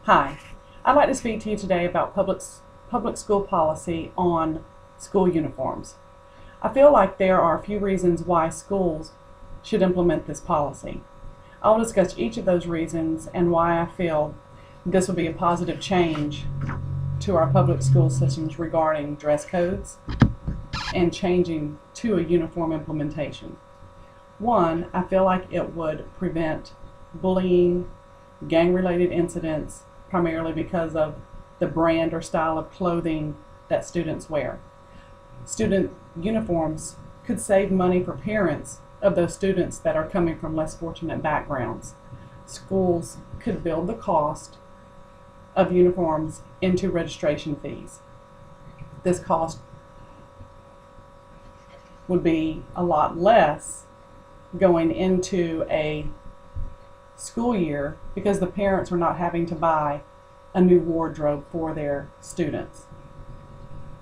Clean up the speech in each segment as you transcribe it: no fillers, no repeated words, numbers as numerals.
Hi, I'd like to speak to you today about public school policy on school uniforms. I feel like there are a few reasons why schools should implement this policy. I'll discuss each of those reasons and why I feel this would be a positive change to our public school systems regarding dress codes and changing to a uniform implementation. One, I feel like it would prevent bullying, gang-related incidents, primarily because of the brand or style of clothing that students wear. Student uniforms could save money for parents of those students that are coming from less fortunate backgrounds. Schools could build the cost of uniforms into registration fees. This cost would be a lot less going into a school year because the parents are not having to buy a new wardrobe for their students.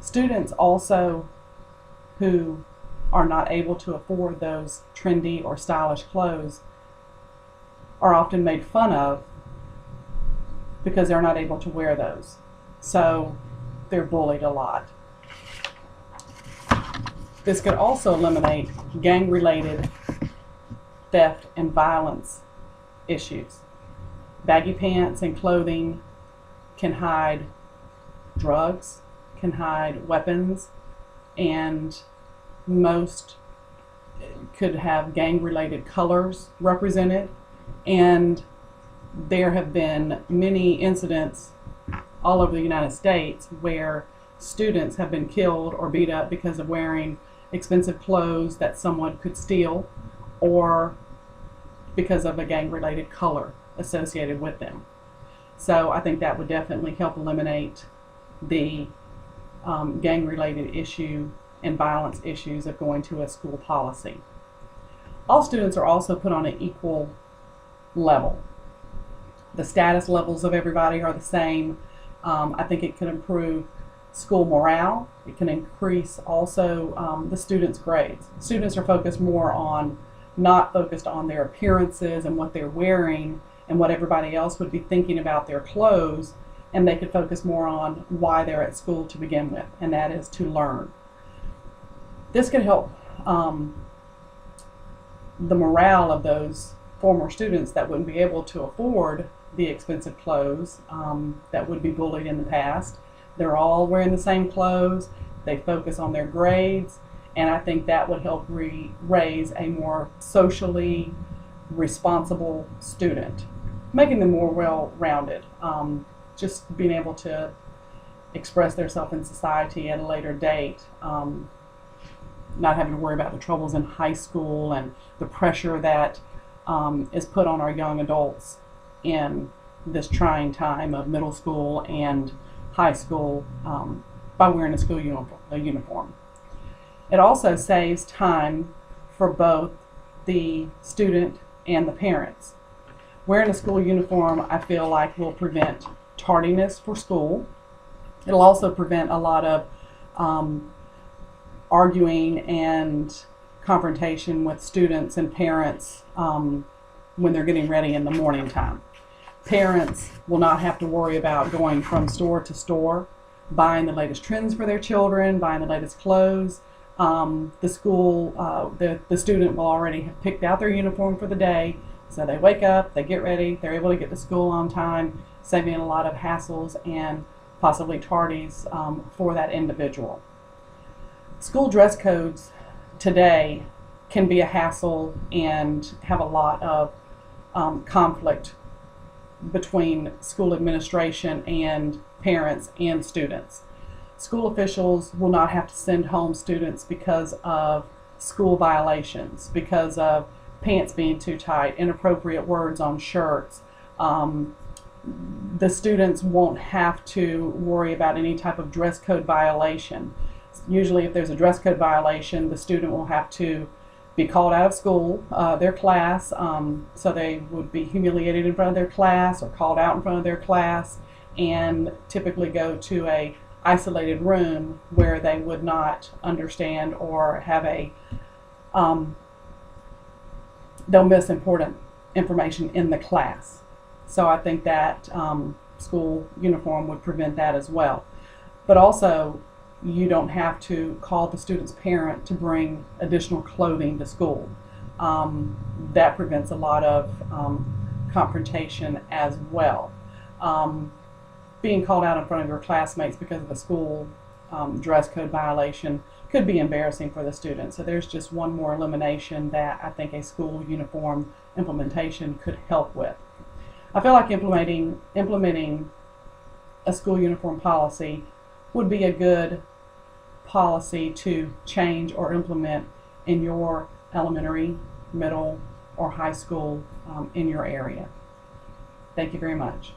Students also who are not able to afford those trendy or stylish clothes are often made fun of because they're not able to wear those. So they're bullied a lot. This could also eliminate gang-related theft and violence issues. Baggy pants and clothing can hide drugs, can hide weapons, and most could have gang-related colors represented. And there have been many incidents all over the United States where students have been killed or beat up because of wearing expensive clothes that someone could steal, or because of a gang-related color associated with them. So I think that would definitely help eliminate the gang-related issue and violence issues of going to a school policy. All students are also put on an equal level. The status levels of everybody are the same. I think it could improve school morale. It can increase also the students' grades. Students are not focused on their appearances and what they're wearing and what everybody else would be thinking about their clothes, and they could focus more on why they're at school to begin with, and that is to learn. This could help the morale of those former students that wouldn't be able to afford the expensive clothes, that would be bullied in the past. They're all wearing the same clothes. They focus on their grades, and I think that would help raise a more socially responsible student, making them more well-rounded. Just being able to express themselves in society at a later date, not having to worry about the troubles in high school and the pressure that is put on our young adults in this trying time of middle school and high school by wearing a school uniform. It also saves time for both the student and the parents. Wearing a school uniform, I feel like, will prevent tardiness for school. It'll also prevent a lot of arguing and confrontation with students and parents when they're getting ready in the morning time. Parents will not have to worry about going from store to store, buying the latest trends for their children, buying the latest clothes. The student will already have picked out their uniform for the day, so they wake up, they get ready, they're able to get to school on time, saving a lot of hassles and possibly tardies for that individual. School dress codes today can be a hassle and have a lot of conflict between school administration and parents and students. School officials will not have to send home students because of school violations, because of pants being too tight, inappropriate words on shirts. The students won't have to worry about any type of dress code violation. Usually if there's a dress code violation, the student will have to be called out of school, their class, so they would be humiliated in front of their class or called out in front of their class, and typically go to a isolated room where they would not understand or have they'll miss important information in the class. So I think that school uniform would prevent that as well. But also, you don't have to call the student's parent to bring additional clothing to school. That prevents a lot of confrontation as well. Being called out in front of your classmates because of a school dress code violation could be embarrassing for the student. So there's just one more elimination that I think a school uniform implementation could help with. I feel like implementing a school uniform policy would be a good policy to change or implement in your elementary, middle, or high school in your area. Thank you very much.